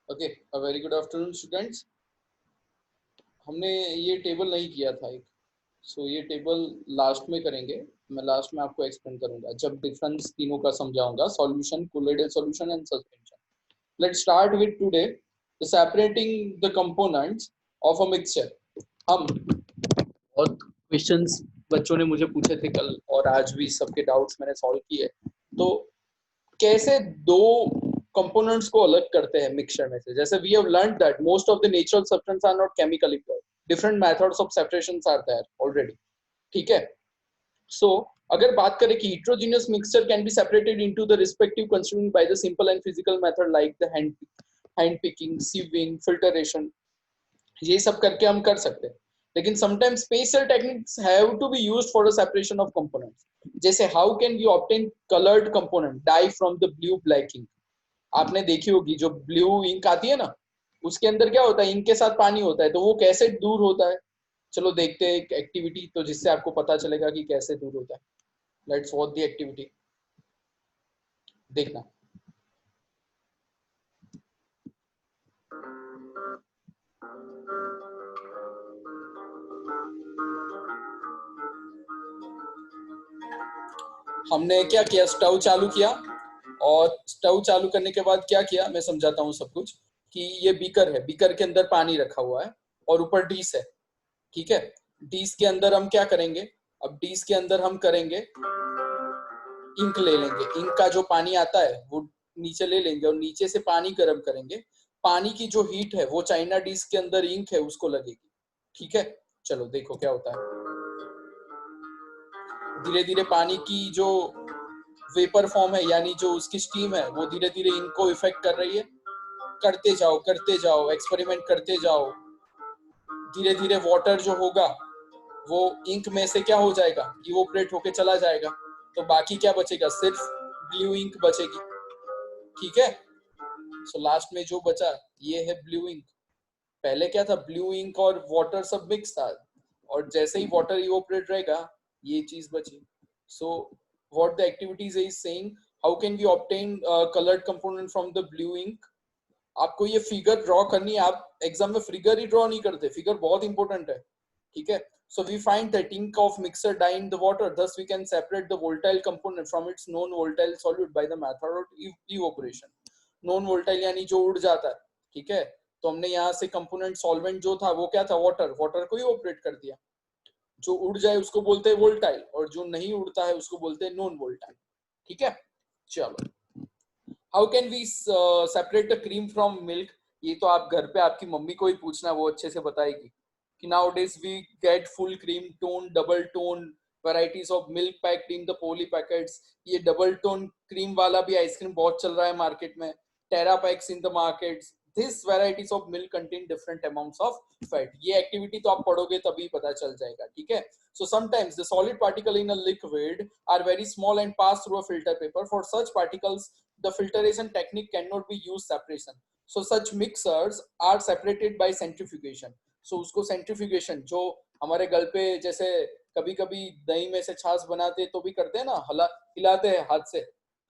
Okay, a very good afternoon students. हमने ये table नहीं किया था एक, सो ये टेबल लास्ट में करेंगे। मैं लास्ट में आपको एक्सप्लेन करूंगा जब डिफरेंस तीनों का समझाऊंगा, solution, colloidal solution and suspension. Let's start with today the separating the components of a mixture. हम बहुत क्वेश्चंस बच्चों ने मुझे पूछे थे कल, और आज भी सबके डाउट्स मैंने सॉल्व किए। तो कैसे दो कंपोनेंट्स को अलग करते हैं मिक्सचर में से। जैसे we have learned that most of the natural substance are not chemically pure, different methods of separations are there already. ठीक है, सो अगर बात करें कि heterogeneous mixture can be separated into the respective consuming by the simple and physical method like the hand picking, sieving, filtration, ये सब करके हम कर सकते हैं। लेकिन sometimes special techniques have to be used for the separation of components. जैसे how can we obtain coloured component dye from the blue black ink. आपने देखी होगी जो ब्लू इंक आती है ना, उसके अंदर क्या होता है, इंक के साथ पानी होता है, तो वो कैसे दूर होता है। चलो देखते हैं एक एक्टिविटी, तो जिससे आपको पता चलेगा कि कैसे दूर होता है। लेट्स वॉच द एक्टिविटी, देखना। हमने क्या किया, स्टव चालू किया, और स्टव चालू करने के बाद क्या किया मैं समझाता हूँ सब कुछ। कि ये बीकर है, बीकर के अंदर पानी रखा हुआ है और ऊपर डिश है। ठीक है, डिश के अंदर हम क्या करेंगे, अब डिश के अंदर हम करेंगे इंक ले लेंगे। इंक का जो पानी आता है वो नीचे ले लेंगे और नीचे से पानी गर्म करेंगे। पानी की जो हीट है वो चाइना डिश के अंदर इंक है उसको लगेगी। ठीक है, चलो देखो क्या होता है। धीरे धीरे पानी की जो वेपर फॉर्म है, यानी जो उसकी स्टीम है, वो धीरे धीरे इनको इफेक्ट कर रही है। करते जाओ, एक्सपेरिमेंट करते जाओ। धीरे धीरे वाटर जो होगा वो इंक में से क्या हो जाएगा, इवोपरेट होके चला जाएगा। तो बाकी क्या बचेगा, सिर्फ ब्लू इंक बचेगी। ठीक है, सो लास्ट में जो बचा ये है ब्लू इंक। पहले क्या था, ब्लू इंक और वाटर सब मिक्स था, और जैसे ही वाटर इवोपरेट रहेगा ये चीज बची। So what the activities is saying, how can we obtain coloured component from the blue ink. आपको ये फिगर ड्रॉ करनी है। आप एग्जाम में फिगर ही ड्रॉ नहीं करते, फिगर बहुत इंपॉर्टेंट है। ठीक है, so we find that ink of mixer dye in the water, thus we can separate the volatile component from its non volatile solute by the method of evaporation। Non volatile यानी जो उड़ जाता है। ठीक है, तो हमने यहाँ से कंपोनेंट सॉल्वेंट जो था वो क्या था, वाटर, वाटर को ही ऑपरेट कर दिया। जो उड़ जाए उसको बोलते हैं वोल्टाइल, और जो नहीं उड़ता है उसको बोलते हैं नॉन वोल्टाइल। ठीक है, चलो। How can we separate the cream from milk. ये तो आप घर पे आपकी मम्मी को ही पूछना, वो अच्छे से बताएगी। कि nowadays we get full cream tone, double tone varieties of milk packed in the poly packets। ये डबल टोन क्रीम वाला भी आइसक्रीम बहुत चल रहा है मार्केट में। Tetra packs in the markets. This varieties of milk contain different amounts of fat। ये activity तो आप पढ़ोगे तभी पता चल जाएगा। ठीक है, so sometimes the solid particle in a liquid are very small and pass through a filter paper। For such particles the filtration technique cannot be used separation, so such mixers are separated by centrifugation। सो उसको centrifugation, जो हमारे गल पे जैसे कभी कभी दही में से छाछ बनाते तो भी करते हैं ना, हिलाते हैं हाथ से।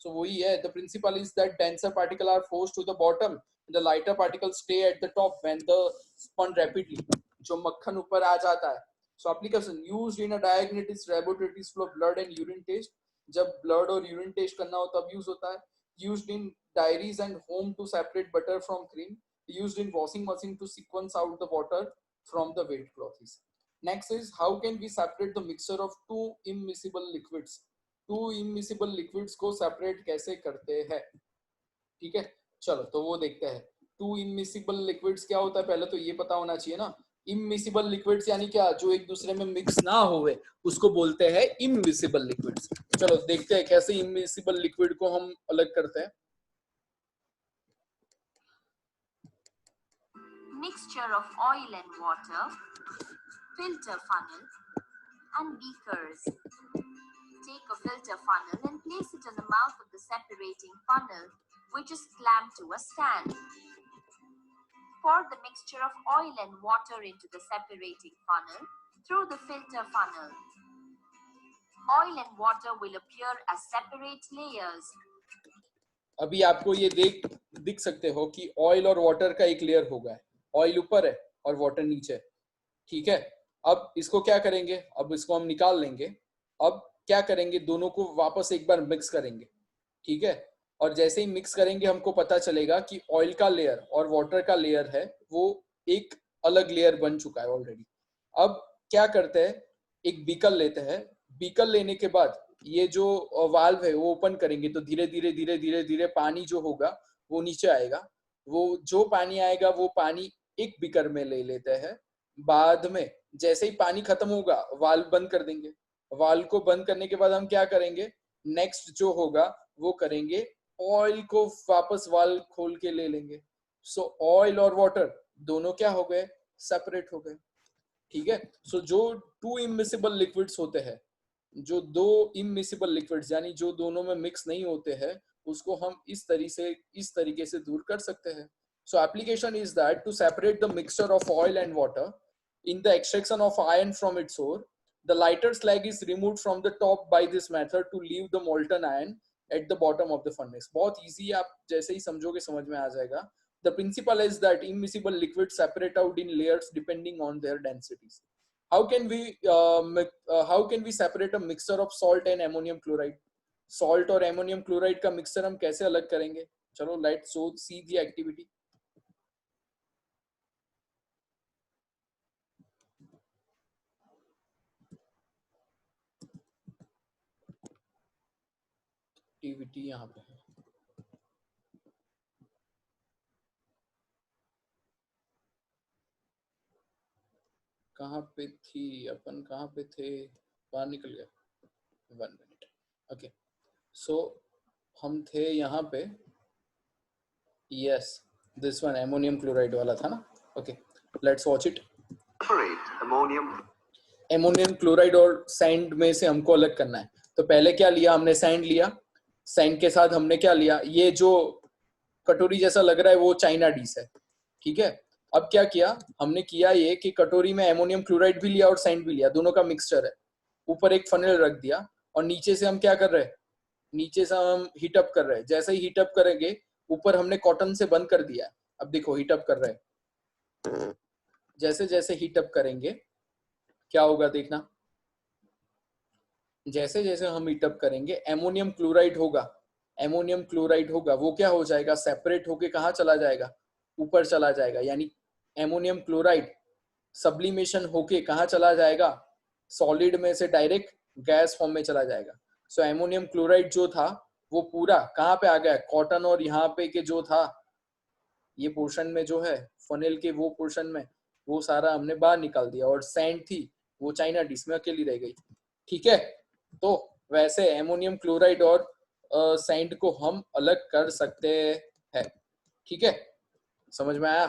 सो वही है, the principle is that denser particle are forced to the bottom, the lighter particle stay at the top when the spun rapidly. जो मक्खन ऊपर आ जाता है। So application used in a diagnostics laboratories for blood and urine test. जब blood और urine test करना हो तब यूज होता है। Used in dairies and home to separate butter from cream. Used in washing machine to sequence out the water from the wet clothes। Next is how can we separate the mixture of two immiscible liquids। two immiscible liquids को separate कैसे करते हैं। ठीक है, चलो तो वो देखते हैं। two immiscible liquids क्या होता है, पहले तो ये पता होना चाहिए ना। immiscible liquids यानी क्या, जो एक दूसरे में मिक्स ना होवे उसको बोलते हैं immiscible liquids। चलो देखते हैं कैसे immiscible liquid को हम अलग करते हैं। Mixture of oil and water, filter funnel and beakers। Take a filter funnel and place it on the mouth of the separating funnel, which is clamped to a stand। Pour the mixture of oil and water into the separating funnel through the filter funnel। Oil and water will appear as separate layers। अभी आपको ये दिख सकते हो कि oil और water का एक लेयर होगा, ऑयल ऊपर है और वाटर नीचे है, ठीक है। अब इसको क्या करेंगे, अब इसको हम निकाल लेंगे। अब क्या करेंगे, दोनों को वापस एक बार मिक्स करेंगे, ठीक है। और जैसे ही मिक्स करेंगे हमको पता चलेगा कि ऑयल का लेयर और वाटर का लेयर है वो एक अलग लेयर बन चुका है ऑलरेडी। अब क्या करते हैं, एक बीकर लेते हैं, बीकर लेने के बाद ये जो वाल्व है वो ओपन करेंगे तो धीरे धीरे धीरे धीरे धीरे पानी जो होगा वो नीचे आएगा। वो जो पानी आएगा वो पानी एक बीकर में ले लेते हैं। बाद में जैसे ही पानी खत्म होगा वाल्व बंद कर देंगे। वाल्व को बंद करने के बाद हम क्या करेंगे, नेक्स्ट जो होगा वो करेंगे, ऑयल को वापस वाल्व खोल के ले लेंगे। सो ऑयल और वाटर दोनों क्या हो गए, सेपरेट हो गए, ठीक है। सो जो टू इमिसिबल लिक्विड्स होते हैं, जो दो इमिसिबल लिक्विड्स यानी जो दोनों में मिक्स नहीं होते हैं, उसको हम इस तरीके से दूर कर सकते हैं। So application is that to separate the mixture of oil and water in the extraction of iron from its ore, the lighter slag is removed from the top by this method to leave the molten iron at the bottom of the furnace. बहुत easy है, आप जैसे ही समझोगे समझ में आ जाएगा। The principle is that immiscible liquids separate out in layers depending on their densities. How can we separate a mixture of salt and ammonium chloride? Salt और ammonium chloride का mixture हम कैसे अलग करेंगे? चलो let's see the activity. Activity यहाँ पे है, कहाँ पे थी अपन, कहाँ पे थे, बाहर निकल गया, 1 मिनट। ओके, सो हम थे यहाँ पे, yes this one ammonium chloride वाला था ना। Okay, let's watch it. Ammonium chloride और सैंड में से हमको अलग करना है। तो पहले क्या लिया हमने, सैंड लिया। सैंड के साथ हमने क्या लिया, ये जो कटोरी जैसा लग रहा है वो चाइना डीस है, ठीक है। अब क्या किया हमने, किया ये कि कटोरी में एमोनियम क्लोराइड भी लिया और सैंड भी लिया, दोनों का मिक्सचर है। ऊपर एक फनेल रख दिया और नीचे से हम क्या कर रहे हैं, नीचे से हम हीटअप कर रहे हैं। जैसे ही हीटअप करेंगे, ऊपर हमने कॉटन से बंद कर दिया। अब देखो हीटअप कर रहे हैं, जैसे जैसे हीटअप करेंगे क्या होगा देखना, जैसे जैसे हम हीटअप करेंगे एमोनियम क्लोराइड होगा, एमोनियम क्लोराइड होगा वो क्या हो जाएगा, सेपरेट होके कहाँ चला जाएगा, ऊपर चला जाएगा। यानी एमोनियम क्लोराइड सब्लिमेशन होके कहाँ चला जाएगा, सॉलिड में से डायरेक्ट गैस फॉर्म में चला जाएगा। सो एमोनियम क्लोराइड जो था वो पूरा कहाँ पे आ गया, कॉटन और यहाँ पे के जो था ये पोर्शन में जो है फनेल के वो पोर्शन में, वो सारा हमने बाहर निकाल दिया। और सैंड थी वो चाइना डिश में अकेली रह गई, ठीक है। तो वैसे एमोनियम क्लोराइड और सैंड को हम अलग कर सकते हैं, ठीक है, समझ में आया।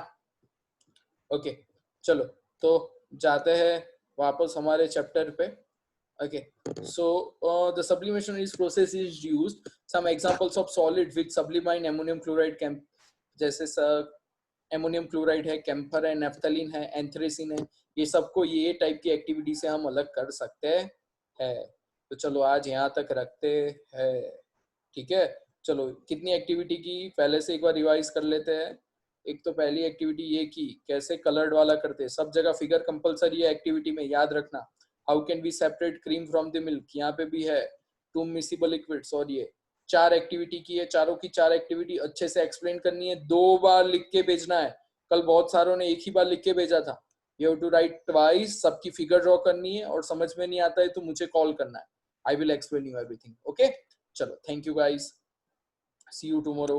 ओके चलो तो जाते हैं वापस हमारे चैप्टर पे। Okay so the sublimation is process is used some examples of solid with sublimation ammonium chloride camphor, जैसे एमोनियम क्लोराइड है, कैम्फर है, नेफ्थलीन है, एंथ्रेसिन है, ये सबको ये टाइप की एक्टिविटी से हम अलग कर सकते हैं। तो चलो आज यहाँ तक रखते हैं, ठीक है। चलो कितनी एक्टिविटी की पहले से एक बार रिवाइज कर लेते हैं। एक तो पहली एक्टिविटी ये की कैसे कलर्ड वाला करते, सब जगह फिगर कंपलसरी है एक्टिविटी में, याद रखना। How can we separate cream from the milk, यहाँ पे भी है टू मिसिबल लिक्विड्स। और ये 4 एक्टिविटी की है, चारों की 4 एक्टिविटी अच्छे से एक्सप्लेन करनी है, 2 बार लिख के भेजना है। कल बहुत सारों ने एक ही बार लिख के भेजा था, you have to write twice, सबकी फिगर ड्रॉ करनी है, और समझ में नहीं आता है तो मुझे कॉल करना है, I will explain you everything. Okay चलो, thank you guys, see you tomorrow.